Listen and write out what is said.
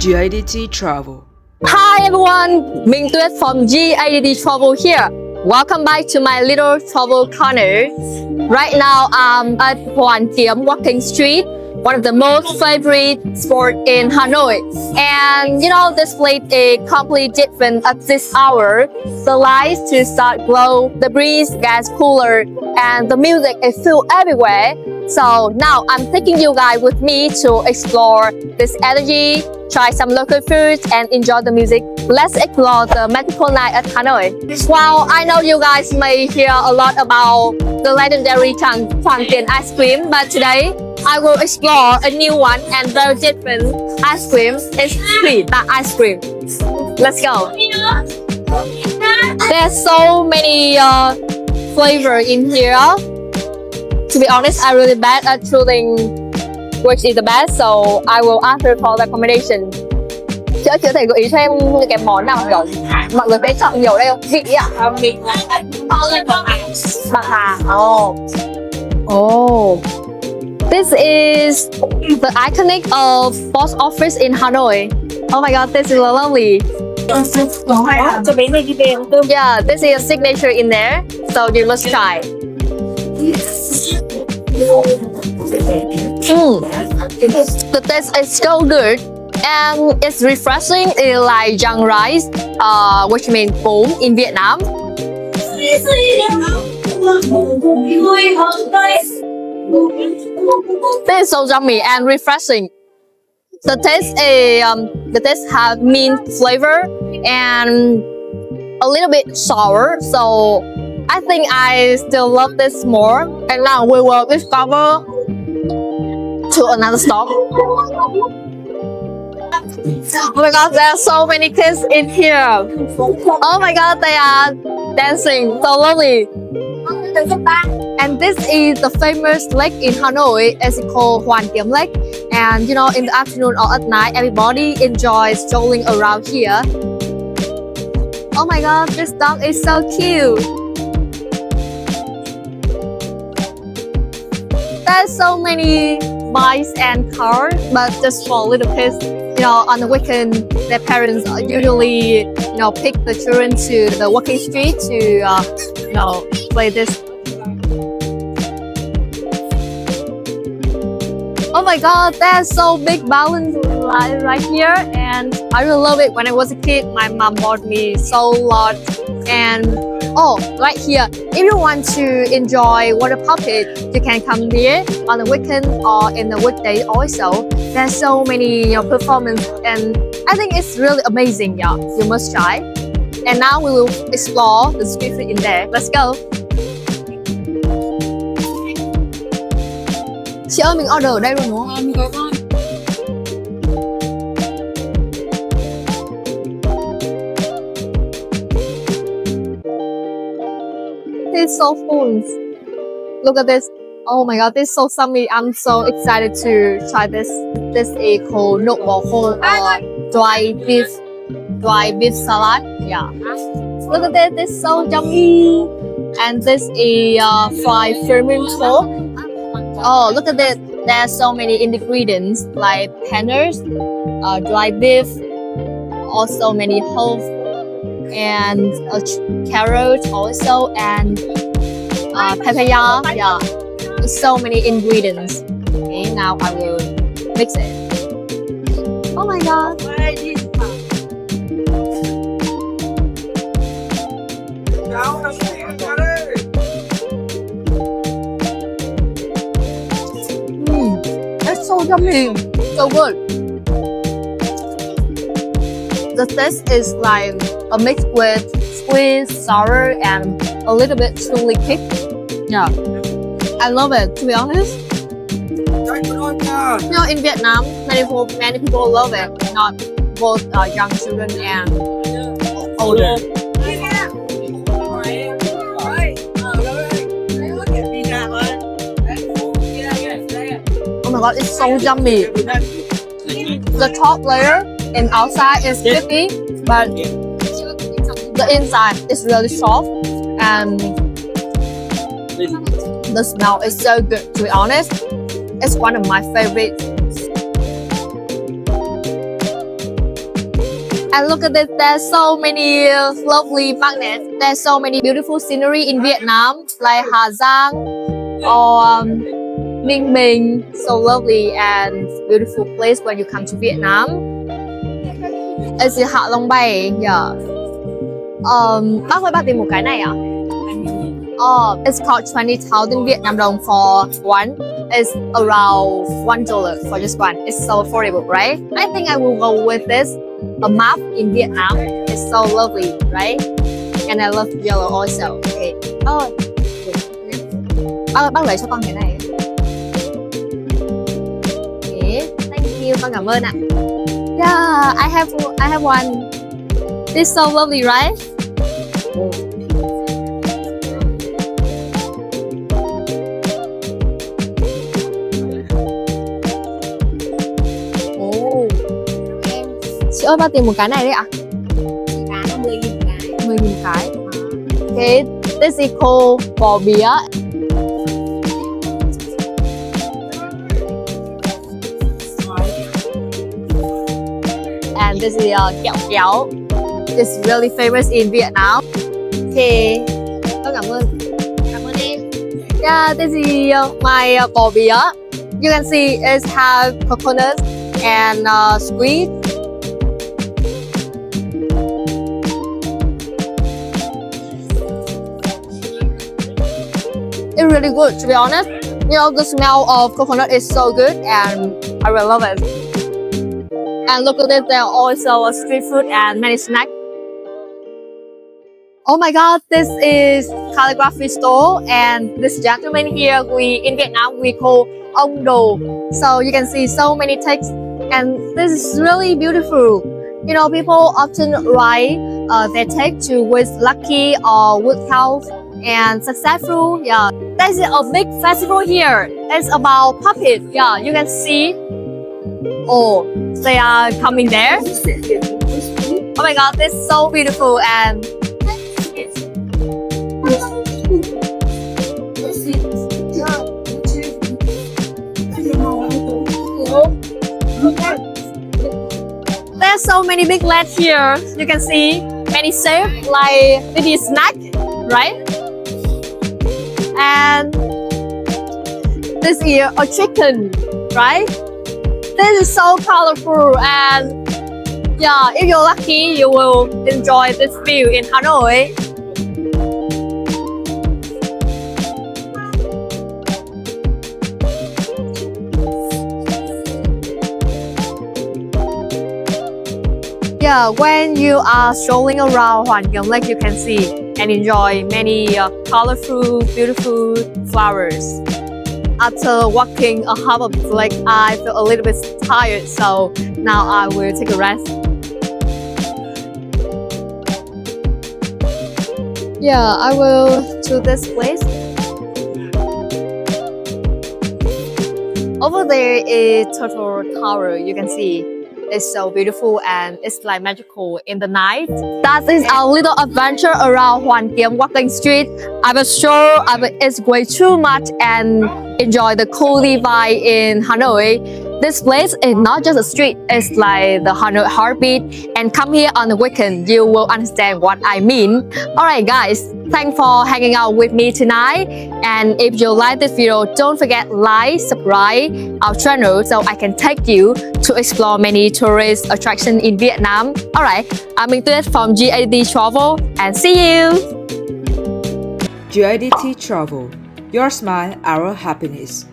Gadt Travel. Hi everyone, Minh Tuyết from Gadt Travel here. Welcome back to my little travel corner. Right now I'm at Hoan Kiem Walking Street, one of the most favorite spot in Hanoi. And you know, this place is completely different at this hour. The lights to start glow, the breeze gets cooler, and the music is feel everywhere. So now I'm taking you guys with me to explore this energy, try some local foods, and enjoy the music. Let's explore the magical night at Hanoi. Wow, I know you guys may hear a lot about the legendary Hoan Kiem ice cream, but today I will explore a new one and very different ice cream. It's street ice cream. Let's go. There's so many flavors in here. To be honest, I'm really bad at choosing which is the best, so I will ask her for recommendation. Chị thầy gợi ý cho em cái món nào kiểu mọi người sẽ chọn nhiều đây không? Vị ạ? Mình bạc hà. Oh. This is the iconic of post office in Hanoi. Oh my god, this is lovely. Yeah, this is a signature in there, so you must try. The taste is so good and it's refreshing. It's like young rice, which means bún in Vietnam. This is so yummy and refreshing. The taste have mint flavor and a little bit sour, so I think I still love this more. And now we will discover to another stop. Oh my god, there are so many kids in here. Oh my god, they are dancing, so lovely. And this is the famous lake in Hanoi. It's called Hoan Kiem Lake. And you know, in the afternoon or at night, everybody enjoys strolling around here. Oh my god, this dog is so cute. There's so many bikes and cars, but just for little kids. You know, on the weekend, their parents usually, you know, pick the children to the walking street to, you know, play this. Oh my god, there's so big balloons right here, and I really love it. When I was a kid, my mom bought me so lot. And oh, right here, if you want to enjoy water puppet, you can come here on the weekend or in the weekday also. There's so many, you know, performance, and I think it's really amazing. Yeah, you must try. And now we will explore the street food in there. Let's go. Chị ơi, mình order ở đây luôn đúng không? It's so full. Look at this. Oh my god, this is so yummy. I'm so excited to try this. This is called nộm bò khô or dry beef salad. Yeah. Look at this. This is so yummy. And this is fried ferment pork. Oh, look at this. There are so many ingredients like peppers, dry beef, also many herbs, and carrot also, and papaya. Yeah, so many ingredients. Okay, now I will mix it. Oh my god. It's so yummy, so good. The taste is like a mix with sweet, sour, and a little bit chili kick. Yeah, I love it, to be honest. You know, in Vietnam, many people love it, not both young children and older. Oh my god, it's so yummy. The top layer and outside is crispy, but the inside is really soft, and the smell is so good. To be honest, it's one of my favorites. And look at this, there's so many lovely magnets. There's so many beautiful scenery in Vietnam, like Hà Giang or Ninh Bình. So lovely and beautiful place when you come to Vietnam. It's in Hạ Long Bay, yeah. Bác ơi, bác tìm một cái này à? It's called 20,000 Vietnam dong for one. It's around $1 for just one. It's so affordable, right? I think I will go with this. A map in Vietnam. It's so lovely, right? And I love yellow also. Okay. Bác lấy cho con cái này. Okay. Thank you. Con cảm ơn ạ. Yeah, I have one. This is so lovely, right? Chị ơi, bao tiền một cái này đấy ạ? Cái 10.000 cái. 10.000 cái. Okay, this is called bò bía. And this is kẹo kéo. It's really famous in Vietnam. Okay, tôi cảm ơn. Cảm ơn em. Yeah, this is my bò bía. You can see it has coconut and sweet. It's really good, to be honest. You know, the smell of coconut is so good and I really love it. And look at this, there are also a street food and many snacks. Oh my god, this is calligraphy store, and this gentleman here, in Vietnam we call ông đồ. So you can see so many texts, and this is really beautiful. You know, people often write their text to wish lucky or good health and successful. Yeah, there's a big festival here. It's about puppets. Yeah, you can see. Oh, they are coming there. Oh my god, this is so beautiful. And there's so many big LEDs here. You can see many shapes like maybe snack, right? And this is a chicken, right? This is so colorful, and yeah, if you're lucky, you will enjoy this view in Hanoi. Yeah, when you are strolling around Hoan Kiem Lake, you can see and enjoy many colorful, beautiful flowers. After walking a half of the lake, I feel a little bit tired, so now I will take a rest. Yeah, I will to this place. Over there is Turtle Tower, you can see. It's so beautiful and it's like magical in the night. That is our little adventure around Hoan Kiem Walking Street. I was sure it's way too much and enjoy the cozy vibe in Hanoi. This place is not just a street, it's like the Hanoi heartbeat. And come here on the weekend, you will understand what I mean. Alright guys, thanks for hanging out with me tonight. And if you like this video, don't forget like, subscribe our channel so I can take you to explore many tourist attractions in Vietnam. Alright, I'm Minh Tuyết from Gadt Travel and see you! Gadt Travel, your smile, our happiness.